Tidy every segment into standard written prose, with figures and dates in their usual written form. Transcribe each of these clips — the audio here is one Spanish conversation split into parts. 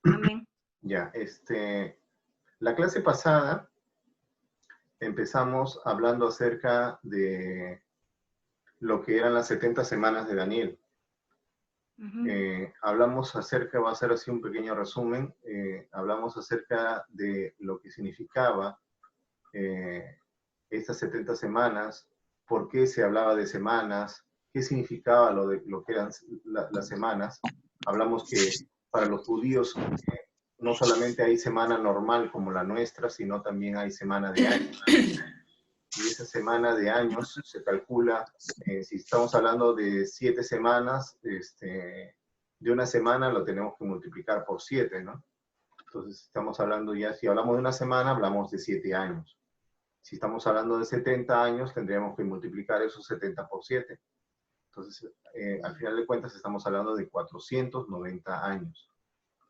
Amén. Ya, la clase pasada empezamos hablando acerca de lo que eran las 70 semanas de Daniel. Hablamos acerca, va a ser así un pequeño resumen, hablamos acerca de lo que significaba estas 70 semanas, por qué se hablaba de semanas, qué significaba lo que eran las semanas. Hablamos que para los judíos no solamente hay semana normal como la nuestra, sino también hay semana de años. Y esa semana de años se calcula, si estamos hablando de 7 semanas, de una semana lo tenemos que multiplicar por 7, ¿no? Entonces estamos hablando ya, si hablamos de una semana, hablamos de 7 años. Si estamos hablando de 70 años, tendríamos que multiplicar esos 70 por 7. Entonces, al final de cuentas, estamos hablando de 490 años.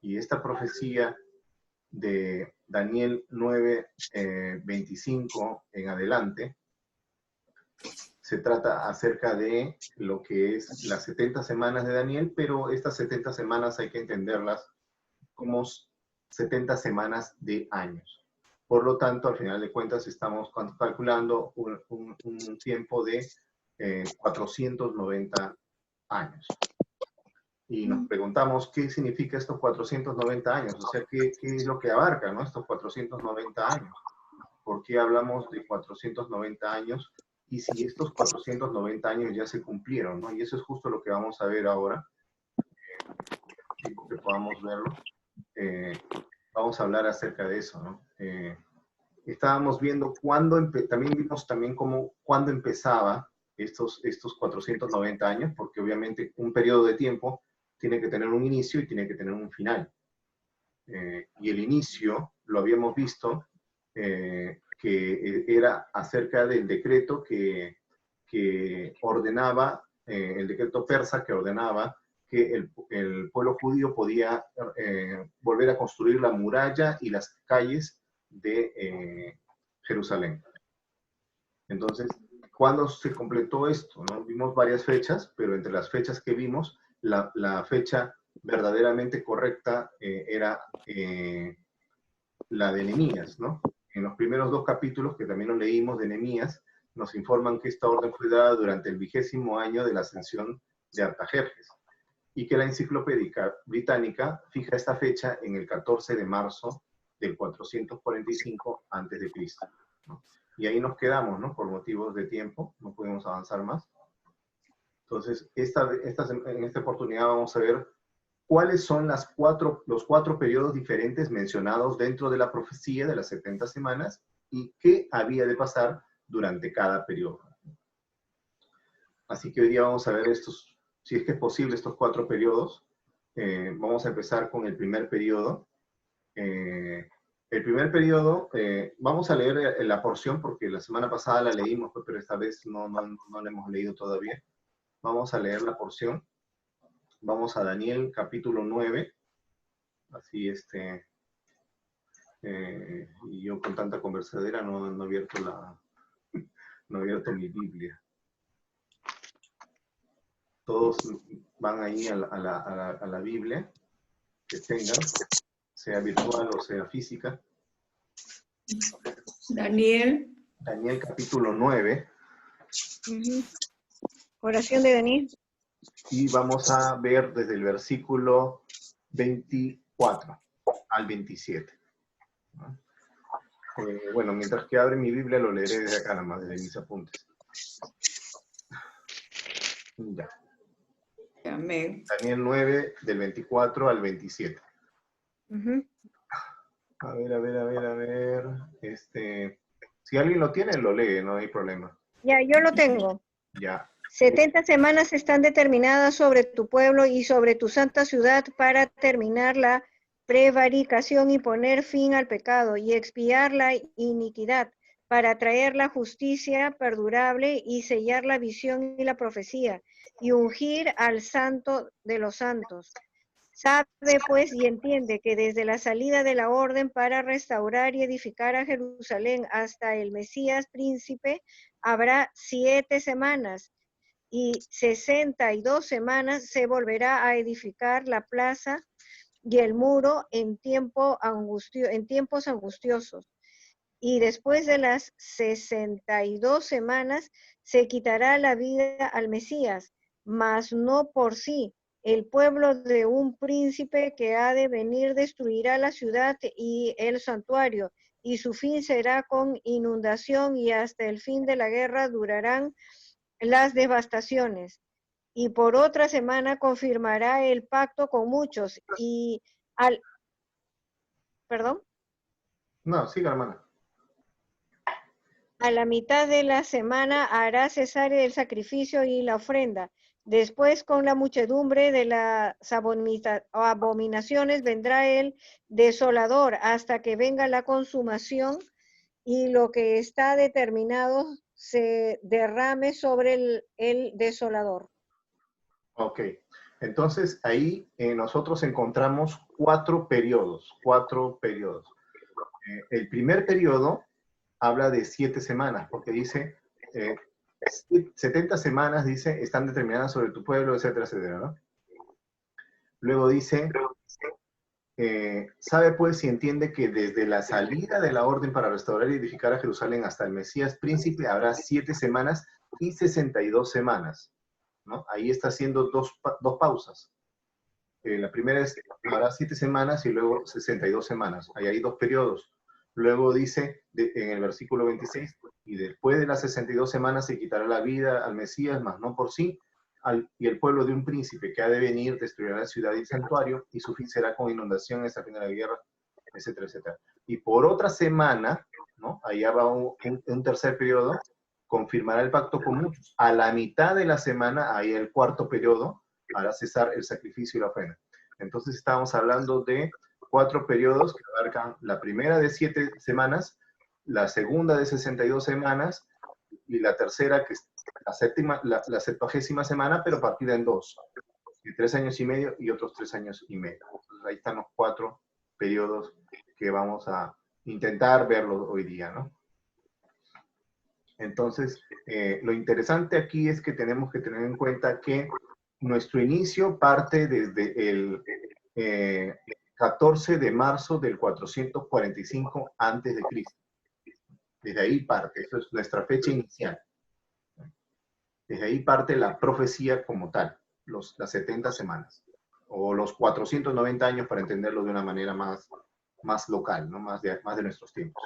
Y esta profecía de Daniel 9, 25 en adelante, se trata acerca de lo que es las 70 semanas de Daniel, pero estas 70 semanas hay que entenderlas como 70 semanas de años. Por lo tanto, al final de cuentas, estamos calculando un tiempo de 490 años. Y nos preguntamos qué significa estos 490 años, o sea, qué es lo que abarca, ¿no? Estos 490 años. ¿Por qué hablamos de 490 años? Y si estos 490 años ya se cumplieron, ¿no? Y eso es justo lo que vamos a ver ahora, que podamos verlo. Vamos a hablar acerca de eso, ¿no? Estábamos viendo también vimos también cuándo empezaba estos 490 años, porque obviamente un periodo de tiempo tiene que tener un inicio y tiene que tener un final. Y el inicio lo habíamos visto, que era acerca del decreto que ordenaba, el decreto persa que ordenaba que el pueblo judío podía volver a construir la muralla y las calles de Jerusalén. Entonces, ¿cuándo se completó esto? ¿No? Vimos varias fechas, pero entre las fechas que vimos, la fecha verdaderamente correcta era la de Nehemías, ¿no? En los primeros 2 capítulos, que también lo leímos de Nehemías, nos informan que esta orden fue dada durante el 20º año de la ascensión de Artajerjes, y que la enciclopedia británica fija esta fecha en el 14 de marzo del 445 a.C., ¿no? Y ahí nos quedamos, ¿no? Por motivos de tiempo, no podemos avanzar más. Entonces, en esta oportunidad vamos a ver cuáles son los 4 periodos diferentes mencionados dentro de la profecía de las 70 semanas y qué había de pasar durante cada periodo. Así que hoy día vamos a ver estos, si es que es posible, estos 4 periodos. Vamos a empezar con el primer periodo. El primer periodo, vamos a leer la porción porque la semana pasada la leímos, pero esta vez no la hemos leído todavía. Vamos a leer la porción. Vamos a Daniel capítulo 9. Así, y yo con tanta conversadera no he abierto no he abierto mi Biblia. Todos van ahí a la Biblia que tengan, sea virtual o sea física. Daniel. Daniel capítulo 9. Oración de Daniel. Y vamos a ver desde el versículo 24 al 27. ¿No? Bueno, mientras que abre mi Biblia lo leeré desde acá, nada más, desde mis apuntes. Ya. Amén. Daniel 9, del 24 al 27. A ver. Si alguien lo tiene, lo lee, no hay problema. Ya, yo lo tengo. Ya. 70 semanas están determinadas sobre tu pueblo y sobre tu santa ciudad para terminar la prevaricación y poner fin al pecado y expiar la iniquidad, para traer la justicia perdurable y sellar la visión y la profecía, y ungir al santo de los santos. Sabe pues y entiende que desde la salida de la orden para restaurar y edificar a Jerusalén hasta el Mesías príncipe habrá 7 semanas, y 62 semanas se volverá a edificar la plaza y el muro en tiempos angustiosos. Y después de las 62 semanas se quitará la vida al Mesías, mas no por sí. El pueblo de un príncipe que ha de venir destruirá la ciudad y el santuario, y su fin será con inundación, y hasta el fin de la guerra durarán las devastaciones. Y por otra semana confirmará el pacto con muchos, y perdón, No, siga, hermana. a la mitad de la semana hará cesar el sacrificio y la ofrenda. Después, con la muchedumbre de las abominaciones, vendrá el desolador hasta que venga la consumación y lo que está determinado se derrame sobre el desolador. Ok. Entonces, ahí nosotros encontramos 4 periodos. 4 periodos. El primer periodo habla de 7 semanas, porque dice, 70 semanas, dice, están determinadas sobre tu pueblo, etcétera, etcétera, ¿no? Luego dice, sabe pues y entiende que desde la salida de la orden para restaurar y edificar a Jerusalén hasta el Mesías príncipe habrá 7 semanas y 62 semanas, ¿no? Ahí está haciendo dos pausas. La primera es, habrá 7 semanas y luego 62 semanas. Ahí hay 2 periodos. Luego dice en el versículo 26, y después de las 62 semanas se quitará la vida al Mesías, mas no por sí, y el pueblo de un príncipe que ha de venir destruirá la ciudad y el santuario, y su fin será con inundación hasta el fin de la guerra, etcétera, etcétera. Y por otra semana, ¿no? Allá va un tercer periodo, confirmará el pacto con muchos. A la mitad de la semana, ahí el cuarto periodo, hará cesar el sacrificio y la ofrenda. Entonces estamos hablando de 4 periodos que abarcan la primera de 7 semanas, la segunda de 62 semanas y la tercera, que es la 70ª semana, pero partida en 2, de 3 años y medio y otros 3 años y medio. Entonces ahí están los 4 periodos que vamos a intentar verlos hoy día, ¿no? Entonces, lo interesante aquí es que tenemos que tener en cuenta que nuestro inicio parte desde el 14 de marzo del 445 antes de Cristo. Desde ahí parte, eso es nuestra fecha inicial. Desde ahí parte la profecía como tal, las 70 semanas, o los 490 años para entenderlo de una manera más local, ¿no? más de nuestros tiempos.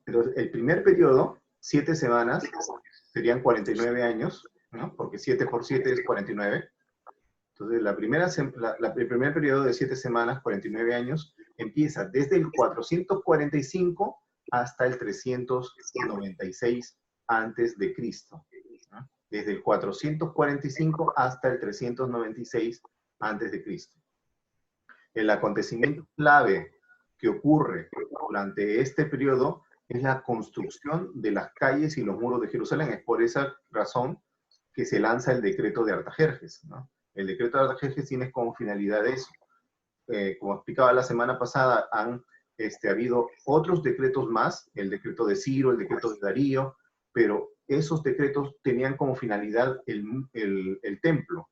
Entonces, el primer periodo, 7 semanas, serían 49 años, ¿no? Porque 7 por 7 es 49. Entonces, el primer periodo de 7 semanas, 49 años, empieza desde el 445 hasta el 396 antes de Cristo. ¿No? Desde el 445 hasta el 396 antes de Cristo. El acontecimiento clave que ocurre durante este periodo es la construcción de las calles y los muros de Jerusalén. Es por esa razón que se lanza el decreto de Artajerjes, ¿no? El decreto de Artajerjes tiene como finalidad eso. Como explicaba la semana pasada, han habido otros decretos más, el decreto de Ciro, el decreto de Darío, pero esos decretos tenían como finalidad el templo.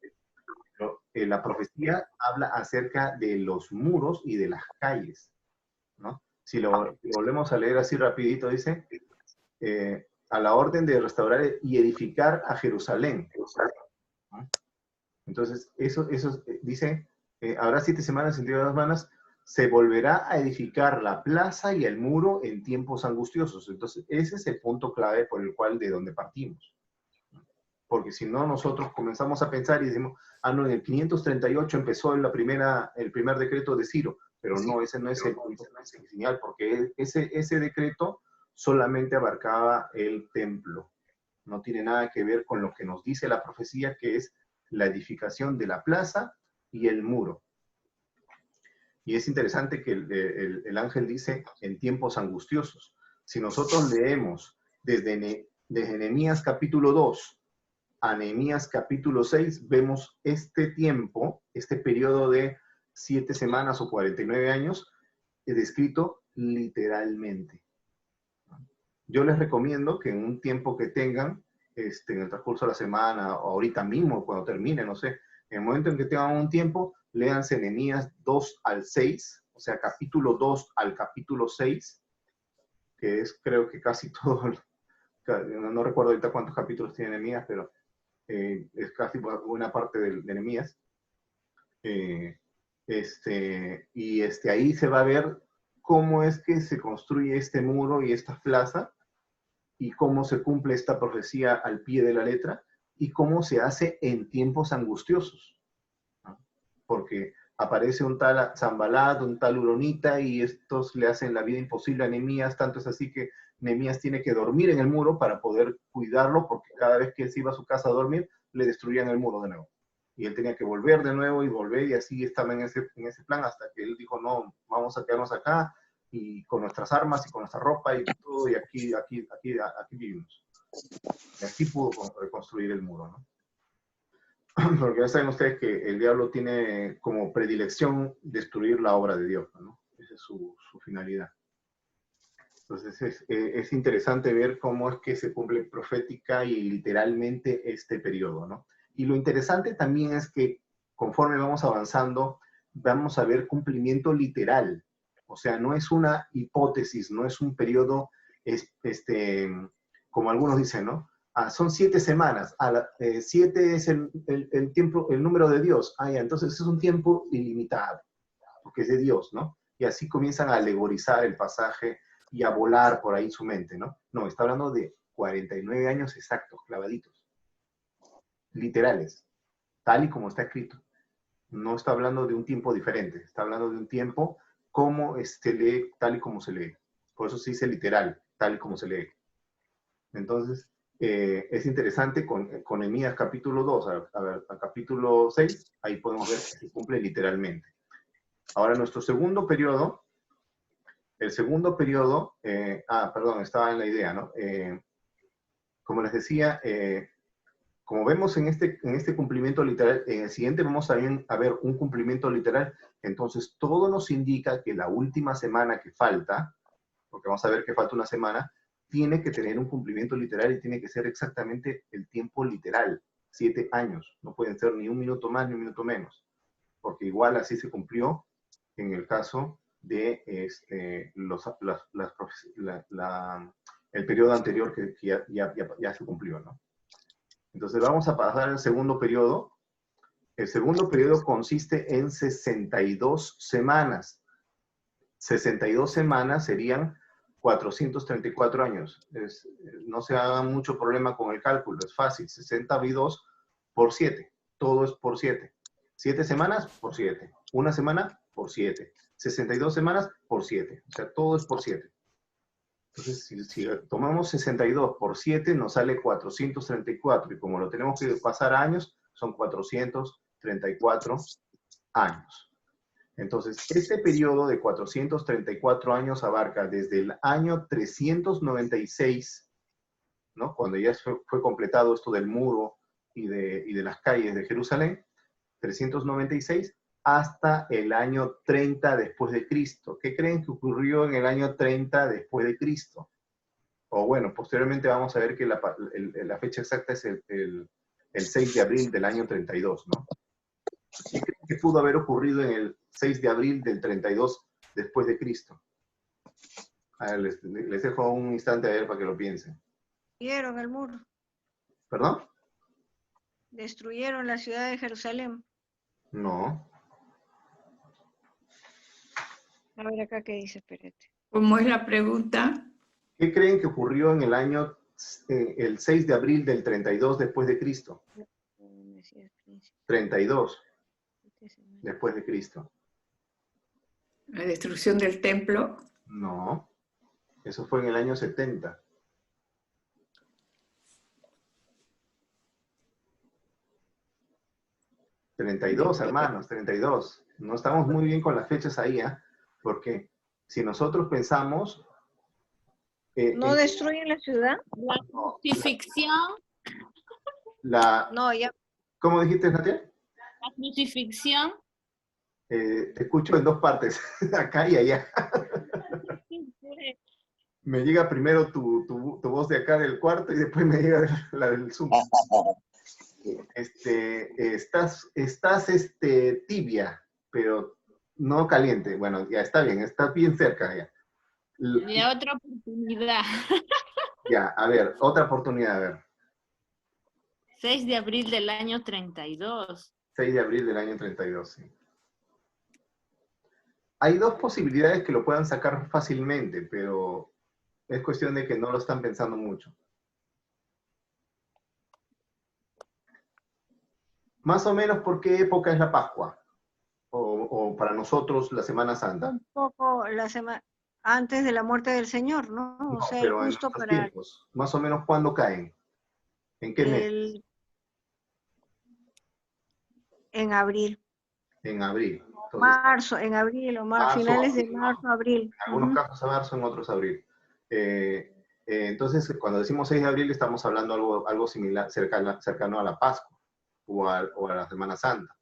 Pero, la profecía habla acerca de los muros y de las calles, ¿no? Si lo volvemos a leer así rapidito, dice, a la orden de restaurar y edificar a Jerusalén, ¿no? Entonces, eso dice, habrá 7 semanas, 62 semanas, se volverá a edificar la plaza y el muro en tiempos angustiosos. Entonces, ese es el punto clave por el cual de donde partimos. Porque si no, nosotros comenzamos a pensar y decimos, no, en el 538 empezó el primer decreto de Ciro, pero no, ese no es el señal, porque ese decreto solamente abarcaba el templo. No tiene nada que ver con lo que nos dice la profecía, que es la edificación de la plaza y el muro. Y es interesante que el ángel dice en tiempos angustiosos. Si nosotros leemos desde Nehemías capítulo 2 a Nehemías capítulo 6, vemos este tiempo, este periodo de 7 semanas o 49 años, descrito literalmente. Yo les recomiendo que en un tiempo que tengan, en el transcurso de la semana, o ahorita mismo, cuando termine, no sé, en el momento en que tengan un tiempo, léanse Nehemías 2 al 6, o sea, capítulo 2 al capítulo 6, que es creo que casi todo, no recuerdo ahorita cuántos capítulos tiene Nehemías, pero es casi buena parte de Nehemías. Ahí se va a ver cómo es que se construye este muro y esta plaza, y cómo se cumple esta profecía al pie de la letra, y cómo se hace en tiempos angustiosos, ¿no? Porque aparece un tal Sanbalat, un tal Uronita, y estos le hacen la vida imposible a Nehemías, tanto es así que Nehemías tiene que dormir en el muro para poder cuidarlo, porque cada vez que él se iba a su casa a dormir, le destruían el muro de nuevo. Y él tenía que volver de nuevo y volver, y así estaba en ese plan, hasta que él dijo, no, vamos a quedarnos acá, y con nuestras armas, y con nuestra ropa, y todo, y aquí vivimos. Y así pudo reconstruir el muro, ¿no? Porque ya saben ustedes que el diablo tiene como predilección destruir la obra de Dios, ¿no? Esa es su finalidad. Entonces es interesante ver cómo es que se cumple profética y literalmente este periodo, ¿no? Y lo interesante también es que conforme vamos avanzando, vamos a ver cumplimiento literal. O sea, no es una hipótesis, no es un periodo, como algunos dicen, ¿no? Son 7 semanas, 7 es el tiempo, el número de Dios. Ya, entonces es un tiempo ilimitado, porque es de Dios, ¿no? Y así comienzan a alegorizar el pasaje y a volar por ahí su mente, ¿no? No, está hablando de 49 años exactos, clavaditos, literales, tal y como está escrito. No está hablando de un tiempo diferente, está hablando de un tiempo como se lee, tal y como se lee. Por eso se dice literal, tal y como se lee. Entonces, es interesante con Nehemías capítulo 2 a capítulo 6, ahí podemos ver que se cumple literalmente. Ahora, nuestro segundo periodo, el segundo periodo, perdón, estaba en la idea, ¿no? Como les decía, como vemos en este cumplimiento literal, en el siguiente vamos también a ver un cumplimiento literal, entonces todo nos indica que la última semana que falta, porque vamos a ver que falta una semana, tiene que tener un cumplimiento literal y tiene que ser exactamente el tiempo literal, 7 años, no pueden ser ni un minuto más ni un minuto menos, porque igual así se cumplió en el caso de el periodo anterior que ya se cumplió, ¿no? Entonces vamos a pasar al segundo periodo. El segundo periodo consiste en 62 semanas. 62 semanas serían 434 años. No se hagan mucho problema con el cálculo, es fácil. 62 por 7, todo es por 7. 7 semanas por 7. Una semana por 7. 62 semanas por 7. O sea, todo es por 7. Entonces, si tomamos 62 por 7, nos sale 434. Y como lo tenemos que pasar a años, son 434 años. Entonces, este periodo de 434 años abarca desde el año 396, ¿no? Cuando ya fue completado esto del muro y de las calles de Jerusalén, 396, hasta el año 30 después de Cristo. ¿Qué creen que ocurrió en el año 30 después de Cristo? O bueno, posteriormente vamos a ver que la fecha exacta es el 6 de abril del año 32, ¿no? ¿Qué creen que pudo haber ocurrido en el 6 de abril del 32 después de Cristo? A ver, les dejo un instante a ver para que lo piensen. Destruyeron el muro. ¿Perdón? Destruyeron la ciudad de Jerusalén. No. A ver acá qué dice, espérate. ¿Cómo es la pregunta? ¿Qué creen que ocurrió en el año, el 6 de abril del 32 después de Cristo? 32 después de Cristo. La destrucción del templo. No. Eso fue en el año 70. $32, hermanos, 32. No estamos muy bien con las fechas ahí, ¿eh? Porque si nosotros pensamos... ¿No destruyen la ciudad? La crucifixión. No, ya. ¿Cómo dijiste, Natia? La crucifixión. Te escucho en dos partes, acá y allá. Me llega primero tu voz de acá del cuarto y después me llega la del Zoom. Estás tibia, pero no caliente. Bueno, ya está bien cerca ya. De otra oportunidad. Ya, a ver, otra oportunidad, a ver. 6 de abril del año 32. 6 de abril del año 32, sí. Hay dos posibilidades que lo puedan sacar fácilmente, pero es cuestión de que no lo están pensando mucho. Más o menos, ¿por qué época es la Pascua? O para nosotros la Semana Santa. Un poco antes de la muerte del Señor, ¿no? No, O sea, pero en justo nuestros para tiempos. Más o menos, ¿cuándo caen? ¿En qué mes? en abril. En abril. Entonces, En abril o marzo, finales de abril, marzo, ¿no? abril. En algunos Ujú. casos a marzo, en otros a abril. Entonces, cuando decimos 6 de abril, estamos hablando algo similar, cercano a la Pascua o a la Semana Santa.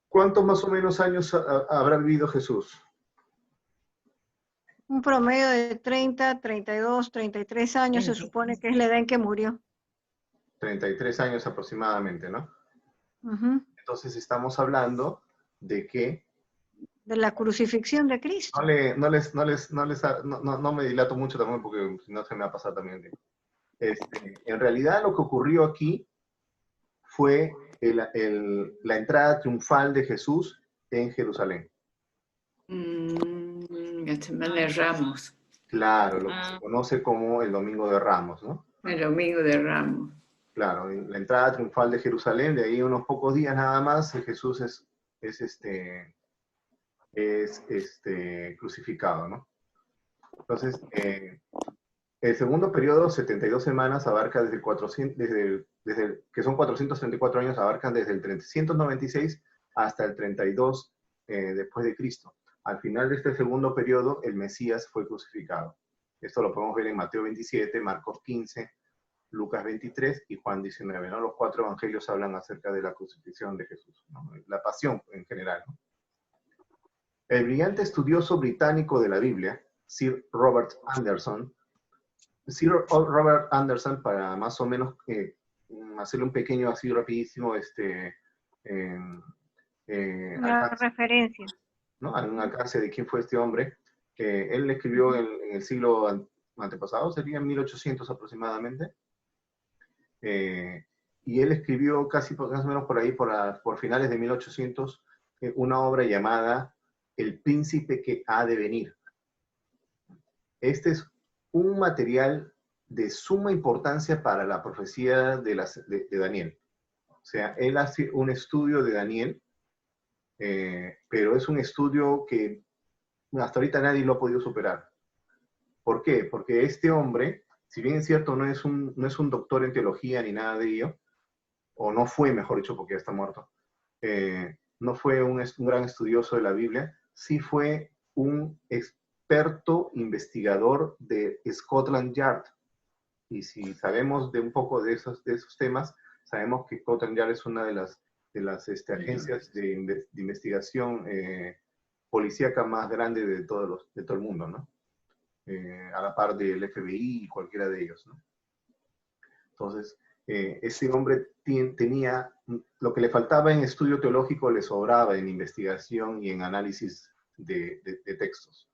¿Cuántos más o menos años habrá vivido Jesús? Un promedio de 30, 32, 33 años se supone que es la edad en que murió. 33 años aproximadamente, ¿no? Ujú. Entonces estamos hablando de que De la crucifixión de Cristo. no me dilato mucho también porque si no se me va a pasar también. En realidad lo que ocurrió aquí fue la entrada triunfal de Jesús en Jerusalén. La Semana de Ramos, Claro, lo que se conoce como el Domingo de Ramos, ¿no? el Domingo de Ramos. Claro, la entrada triunfal de Jerusalén, de ahí unos pocos días nada más, Jesús es crucificado, ¿no? Entonces, el segundo periodo, 72 semanas, abarca desde que son 434 años, abarcan desde el 396 hasta el 32 después de Cristo. Al final de este segundo periodo, el Mesías fue crucificado. Esto lo podemos ver en Mateo 27, Marcos 15, Lucas 23 y Juan 19, ¿no? Los 4 evangelios hablan acerca de la crucifixión de Jesús, ¿no? La pasión en general, ¿no? El brillante estudioso británico de la Biblia, Sir Robert Anderson, para más o menos hacerle un pequeño así rapidísimo Una alcance, referencia. ¿no? Un alcance de quién fue este hombre. Él escribió en el siglo antepasado, sería en 1800 aproximadamente, y él escribió casi más o menos por ahí, por finales de 1800, una obra llamada El príncipe que ha de venir. Este es un material de suma importancia para la profecía de Daniel. O sea, él hace un estudio de Daniel, pero es un estudio que hasta ahorita nadie lo ha podido superar. ¿Por qué? Porque este hombre, si bien es cierto, no es un doctor en teología ni nada de ello, o no fue, mejor dicho, porque ya está muerto, no fue un gran estudioso de la Biblia, sí fue un experto investigador de Scotland Yard. Y si sabemos de un poco de esos temas, sabemos que Scotland Yard es una de las agencias de investigación policíaca más grande de todo el mundo, ¿no? A la par del FBI y cualquiera de ellos, ¿no? Entonces, ese hombre tenía, lo que le faltaba en estudio teológico le sobraba en investigación y en análisis de textos.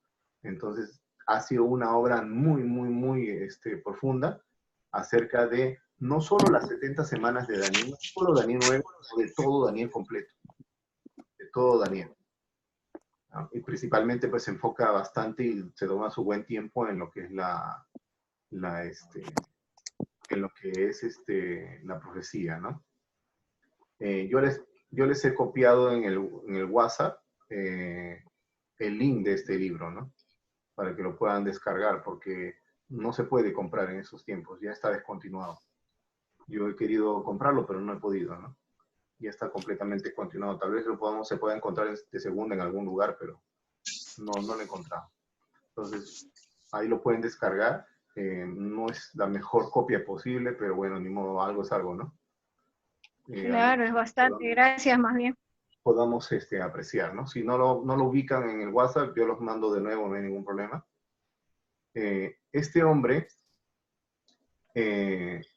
Entonces, ha sido una obra muy, muy, muy profunda acerca de no solo las 70 semanas de Daniel, no solo Daniel 9, sino de todo Daniel completo, de todo Daniel. ¿No? Y principalmente pues se enfoca bastante y se toma su buen tiempo en lo que es en lo que es la profecía, ¿no? Yo les he copiado en el WhatsApp el link de este libro, ¿no? Para que lo puedan descargar, porque no se puede comprar en esos tiempos, ya está descontinuado. Yo he querido comprarlo, pero no he podido, ¿no? Ya está completamente descontinuado. Tal vez se pueda encontrar de segunda en algún lugar, pero no lo he encontrado. Entonces, ahí lo pueden descargar. No es la mejor copia posible, pero bueno, ni modo, algo es algo, ¿no? Claro, es bastante. Gracias, más bien. Podamos apreciar, ¿no? Si no lo ubican en el WhatsApp, yo los mando de nuevo, no hay ningún problema. Este hombre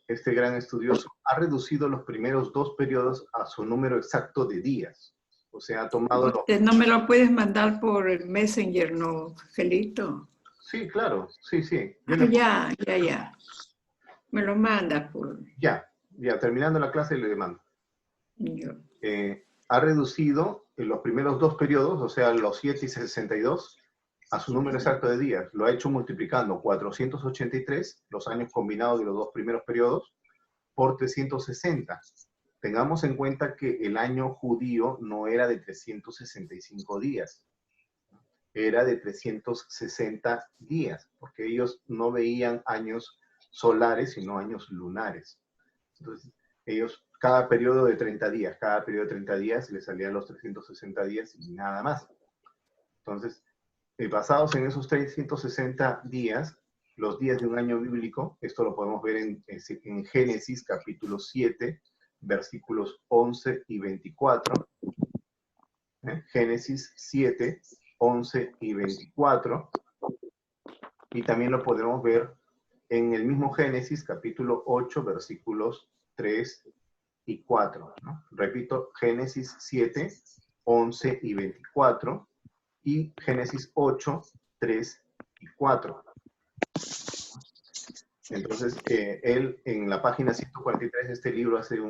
este gran estudioso, ha reducido los primeros 2 periodos a su número exacto de días. O sea, ha tomado los... ¿No me lo puedes mandar por el Messenger, no, Angelito? Sí, claro, sí, sí. Ya. Me lo mandas por... Ya, terminando la clase le mando. Yo. Ha reducido en los primeros 2 periodos, o sea, los 7 y 62, a su número exacto de días. Lo ha hecho multiplicando 483, los años combinados de los 2 primeros periodos, por 360. Tengamos en cuenta que el año judío no era de 365 días, era de 360 días, porque ellos no veían años solares, sino años lunares. Entonces, ellos, cada periodo de 30 días, les salían los 360 días y nada más. Entonces, basados en esos 360 días, los días de un año bíblico, esto lo podemos ver en Génesis capítulo 7, versículos 11 y 24. Génesis 7, 11 y 24. Y también lo podemos ver en el mismo Génesis capítulo 8, versículos 3 y 4. ¿No? Repito, Génesis 7, 11 y 24. Y Génesis 8, 3 y 4. Entonces, él en la página 143 de este libro hace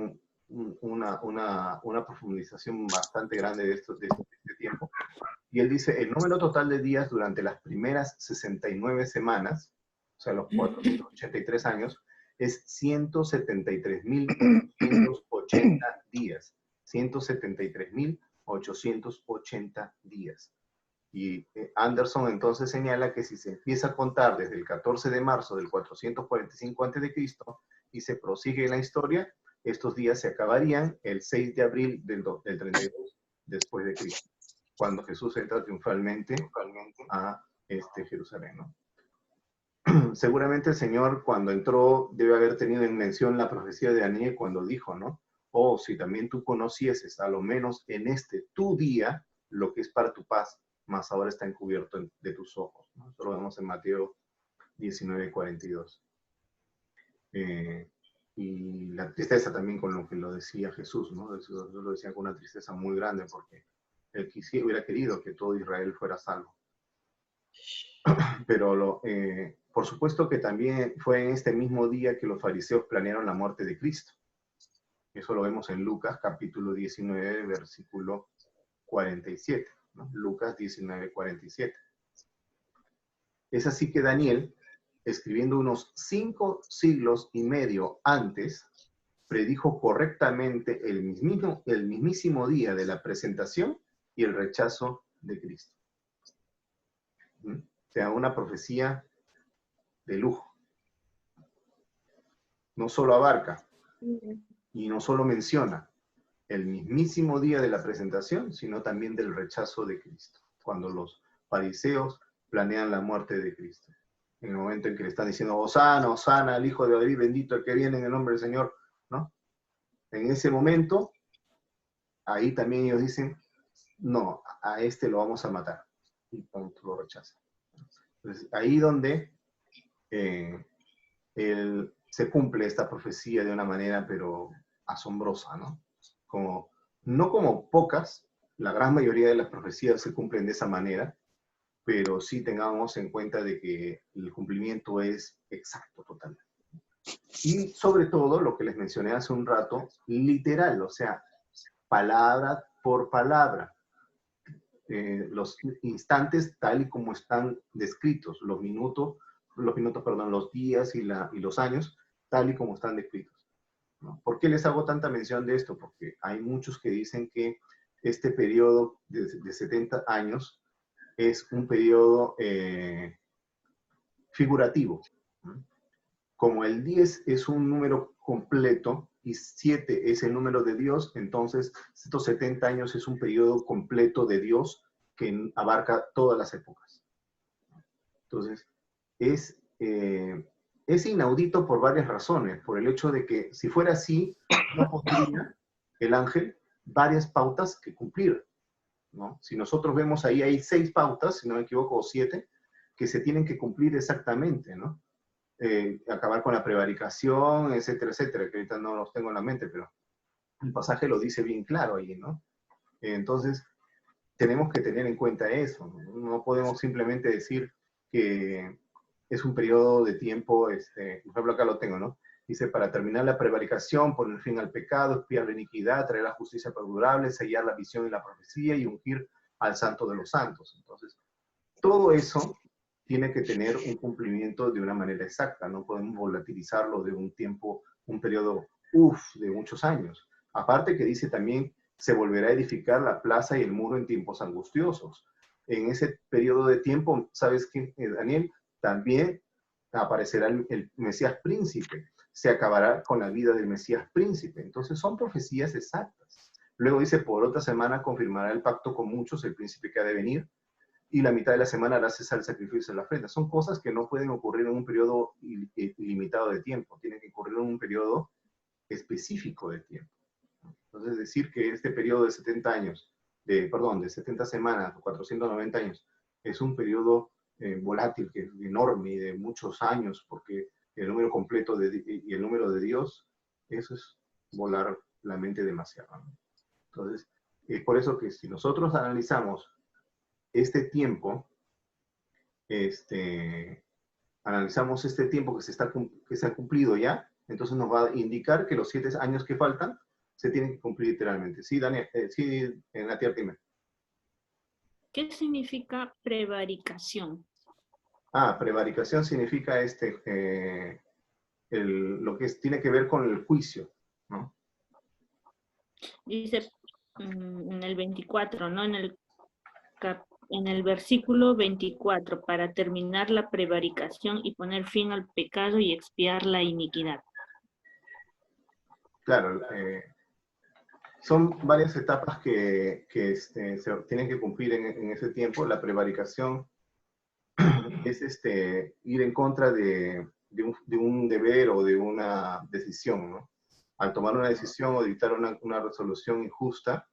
una profundización bastante grande de este tiempo. Y él dice, el número total de días durante las primeras 69 semanas, o sea, los 483 años, es 173.880 días. 173.880 días. Y Anderson entonces señala que si se empieza a contar desde el 14 de marzo del 445 a.C. y se prosigue la historia, estos días se acabarían el 6 de abril del 32 después de Cristo, cuando Jesús entra triunfalmente a Jerusalén, ¿no? Seguramente el Señor cuando entró debe haber tenido en mención la profecía de Daniel cuando dijo, ¿no? Oh, si también tú conocieses, a lo menos en tu día, lo que es para tu paz, más ahora está encubierto de tus ojos, ¿no? Esto lo vemos en Mateo 19:42. Y la tristeza también con lo que lo decía Jesús, ¿no? Eso lo decía con una tristeza muy grande porque él hubiera querido que todo Israel fuera salvo. Pero por supuesto que también fue en este mismo día que los fariseos planearon la muerte de Cristo. Eso lo vemos en Lucas capítulo 19, versículo 47. ¿No? Lucas 19:47. Es así que Daniel, escribiendo unos 5 siglos y medio antes, predijo correctamente el mismísimo día de la presentación y el rechazo de Cristo. O sea, una profecía de lujo. No solo abarca y no solo menciona el mismísimo día de la presentación, sino también del rechazo de Cristo, cuando los fariseos planean la muerte de Cristo. En el momento en que le están diciendo, Hosana, Hosana, al Hijo de David, bendito el que viene en el nombre del Señor, ¿no? En ese momento, ahí también ellos dicen, no, a este lo vamos a matar. Y punto, lo rechazan. Entonces, ahí donde se cumple esta profecía de una manera, pero asombrosa, ¿no? No como pocas, la gran mayoría de las profecías se cumplen de esa manera, pero sí tengamos en cuenta de que el cumplimiento es exacto, total. Y sobre todo, lo que les mencioné hace un rato, literal, o sea, palabra por palabra. Los instantes tal y como están descritos, los días y los años, tal y como están descritos. ¿No? ¿Por qué les hago tanta mención de esto? Porque hay muchos que dicen que este periodo de 70 años es un periodo figurativo. ¿No? Como el 10 es un número completo y 7 es el número de Dios, entonces estos 70 años es un periodo completo de Dios que abarca todas las épocas. Entonces, es inaudito por varias razones, por el hecho de que si fuera así, no podría el ángel varias pautas que cumplir, ¿no? Si nosotros vemos hay 6 pautas, si no me equivoco, o 7, que se tienen que cumplir exactamente, ¿no? acabar con la prevaricación, etcétera, etcétera, que ahorita no los tengo en la mente, pero el pasaje lo dice bien claro ahí, ¿no? Entonces, tenemos que tener en cuenta eso, ¿no? No podemos simplemente decir que es un periodo de tiempo, por ejemplo, acá lo tengo, ¿no? Dice, para terminar la prevaricación, poner fin al pecado, expiar la iniquidad, traer la justicia perdurable, sellar la visión y la profecía y ungir al santo de los santos. Entonces, todo eso tiene que tener un cumplimiento de una manera exacta, no podemos volatilizarlo de un tiempo, un periodo, de muchos años. Aparte que dice también, se volverá a edificar la plaza y el muro en tiempos angustiosos. En ese periodo de tiempo, ¿sabes qué, Daniel? También aparecerá el Mesías príncipe, se acabará con la vida del Mesías príncipe. Entonces son profecías exactas. Luego dice, por otra semana confirmará el pacto con muchos, el príncipe que ha de venir, y la mitad de la semana hará cesar el sacrificio de la ofrenda. Son cosas que no pueden ocurrir en un periodo ilimitado de tiempo, tienen que ocurrir en un periodo específico de tiempo. Entonces decir que este periodo de 70 años, de 70 semanas, 490 años, es un periodo volátil, que es enorme y de muchos años, porque el número completo y el número de Dios, eso es volar la mente demasiado, ¿no? Entonces, es por eso que si nosotros analizamos este tiempo, analizamos este tiempo que se ha cumplido ya, entonces nos va a indicar que los 7 años que faltan se tienen que cumplir literalmente. Sí, Daniel, sí, Natia, dime. ¿Qué significa prevaricación? Prevaricación significa lo que tiene que ver con el juicio, ¿no? Dice en el 24, ¿no? En el versículo 24, para terminar la prevaricación y poner fin al pecado y expiar la iniquidad. Claro, son varias etapas que se tienen que cumplir en ese tiempo. La prevaricación es ir en contra de un deber o de una decisión, ¿no? Al tomar una decisión o dictar una resolución injusta,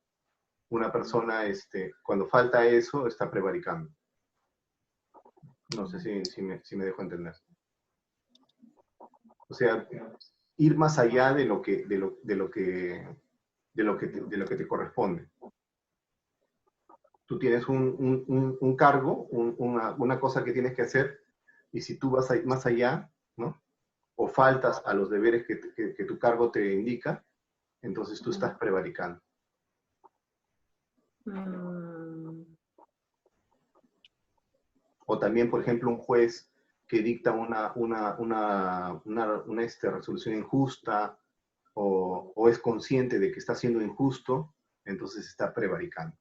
una persona, cuando falta eso, está prevaricando. No sé si me dejo entender. O sea, ir más allá de lo que te corresponde. Tú tienes un cargo, una cosa que tienes que hacer, y si tú vas más allá, ¿no? O faltas a los deberes que tu cargo te indica, entonces tú estás prevaricando. O también, por ejemplo, un juez que dicta una resolución injusta o es consciente de que está siendo injusto, entonces está prevaricando.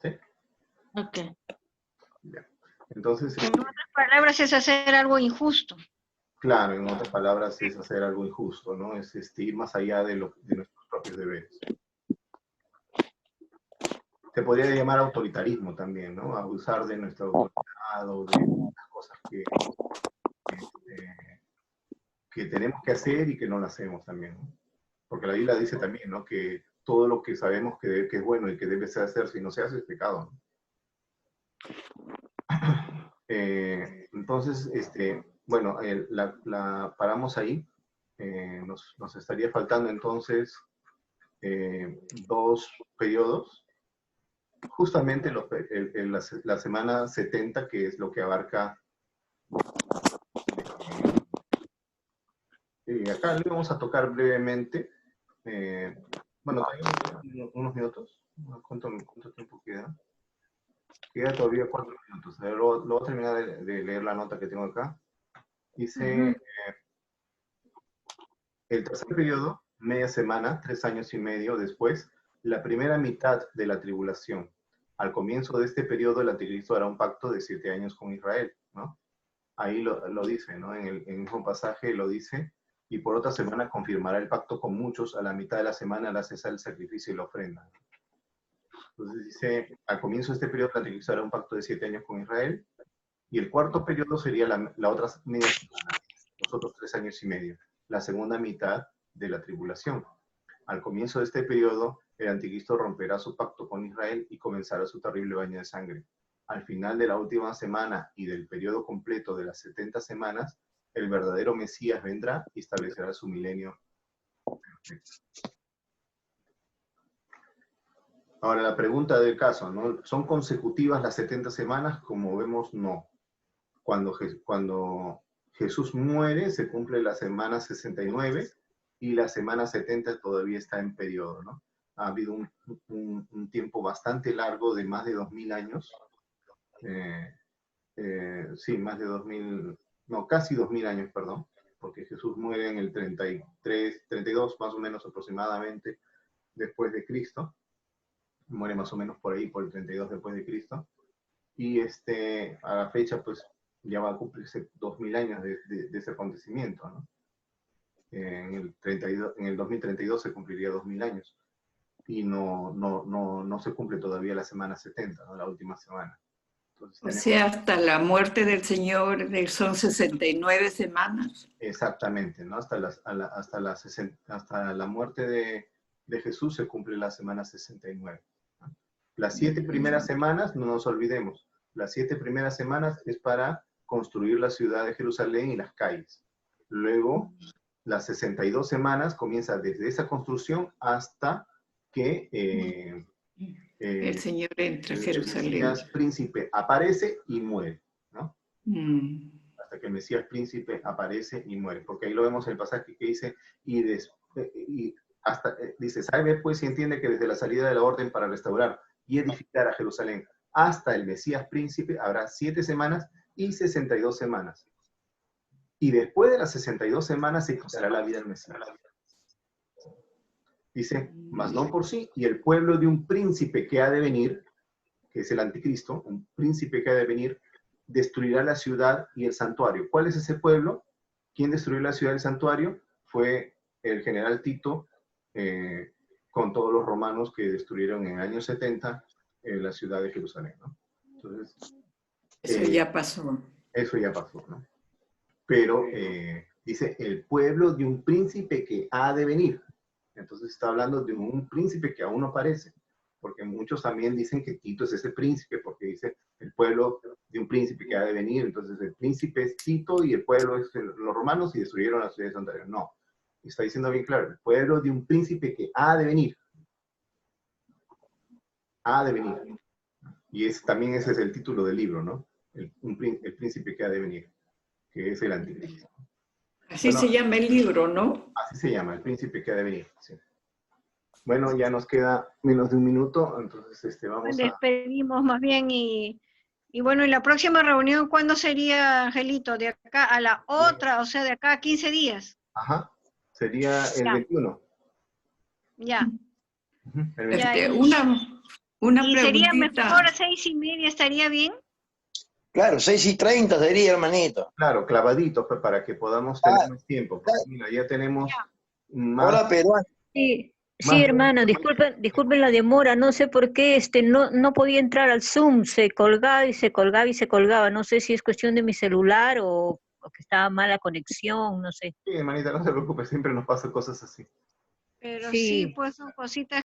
¿Sí? Ok. Bien. Entonces, En otras palabras, es hacer algo injusto. claro, en otras palabras, es hacer algo injusto, ¿no? Es ir más allá de nuestros propios deberes. Se podría llamar autoritarismo también, ¿no? Abusar de nuestra autoridad o de las cosas que tenemos que hacer y que no lo hacemos también, ¿no? Porque la Biblia dice también, ¿no? Que todo lo que sabemos que es bueno y que debe hacer, si no se hace, es pecado, ¿no? Entonces, bueno, paramos ahí. Nos estaría faltando entonces 2 periodos. Justamente la semana 70, que es lo que abarca... acá le vamos a tocar brevemente. Bueno, unos minutos. ¿Cuánto tiempo queda? Queda todavía 4 minutos. A ver, lo voy a terminar de leer la nota que tengo acá. Dice, el tercer periodo, media semana, 3 años y medio después, la primera mitad de la tribulación. Al comienzo de este periodo, el anticristo hará un pacto de 7 años con Israel, ¿no? Ahí lo dice, ¿no? En el mismo pasaje lo dice, y por otra semana confirmará el pacto con muchos, a la mitad de la semana hará cesar el sacrificio y la ofrenda. Entonces dice, al comienzo de este periodo, el anticristo hará un pacto de 7 años con Israel, y el cuarto periodo sería la otra media semana, los otros 3 años y medio, la segunda mitad de la tribulación. Al comienzo de este periodo, el anticristo romperá su pacto con Israel y comenzará su terrible baño de sangre. Al final de la última semana y del periodo completo de las 70 semanas, el verdadero Mesías vendrá y establecerá su milenio perfecto. Ahora, la pregunta del caso, ¿no? ¿Son consecutivas las 70 semanas? Como vemos, no. Cuando Jesús muere, se cumple la semana 69 y la semana 70 todavía está en periodo, ¿no? Ha habido un tiempo bastante largo de más de 2000 años. Sí, más de 2000, no, casi 2000 años, perdón, porque Jesús muere en el 32 más o menos aproximadamente después de Cristo. Muere más o menos por ahí, por el 32 después de Cristo. Y a la fecha, pues, ya va a cumplirse 2000 años de ese acontecimiento, ¿no? En el 2032 se cumpliría 2000 años. Y no se cumple todavía la semana 70, ¿no? La última semana. Entonces, O sea, hasta la muerte del Señor son 69 semanas. Exactamente, ¿no? Hasta la muerte de Jesús se cumple la semana 69. ¿No? Las 7 primeras semanas, no nos olvidemos, las 7 primeras semanas es para construir la ciudad de Jerusalén y las calles. Luego, las 62 semanas comienza desde esa construcción hasta que El Señor entra a el Jerusalén. Mesías príncipe aparece y muere, ¿no? Mm. Hasta que el Mesías príncipe aparece y muere. Porque ahí lo vemos en el pasaje que dice, dice, sabe pues y entiende que desde la salida de la orden para restaurar y edificar a Jerusalén hasta el Mesías príncipe habrá 7 semanas y 62 semanas. Y después de las 62 semanas se quitará la vida del Mesías. Dice, mas no por sí, y el pueblo de un príncipe que ha de venir, que es el anticristo, un príncipe que ha de venir, destruirá la ciudad y el santuario. ¿Cuál es ese pueblo? ¿Quién destruyó la ciudad y el santuario? Fue el general Tito, con todos los romanos que destruyeron en el año 70 la ciudad de Jerusalén, ¿no? Entonces, eso ya pasó. Eso ya pasó, ¿no? Pero dice, el pueblo de un príncipe que ha de venir. Entonces está hablando de un príncipe que aún no aparece, porque muchos también dicen que Tito es ese príncipe, porque dice el pueblo de un príncipe que ha de venir, entonces el príncipe es Tito y el pueblo es los romanos y destruyeron la ciudad de Santander. No, está diciendo bien claro, el pueblo de un príncipe que ha de venir. Ha de venir. Y también ese es el título del libro, ¿no? El príncipe que ha de venir, que es el anticristo. Así se llama el libro, ¿no? Así se llama, el príncipe que ha de venir. Sí. Bueno, ya nos queda menos de un minuto, entonces vamos a... Despedimos más bien y bueno, ¿y la próxima reunión cuándo sería, Angelito? De acá a la otra, o sea, de acá a 15 días. Ajá, sería el 21. Ya. El 21. Ya, Una ¿y sería preguntita. mejor 6:30, estaría bien? Claro, 6:30 sería, hermanito. Claro, clavaditos, pues, para que podamos tener más tiempo. Porque, mira, ya tenemos más... Hola, peruano. Sí, Más sí, hermano, preguntas. disculpen la demora, no sé por qué no podía entrar al Zoom, se colgaba y se colgaba y se colgaba, no sé si es cuestión de mi celular o que estaba mala conexión, no sé. Sí, hermanita, no se preocupe, siempre nos pasan cosas así. Pero Sí. sí, pues son cositas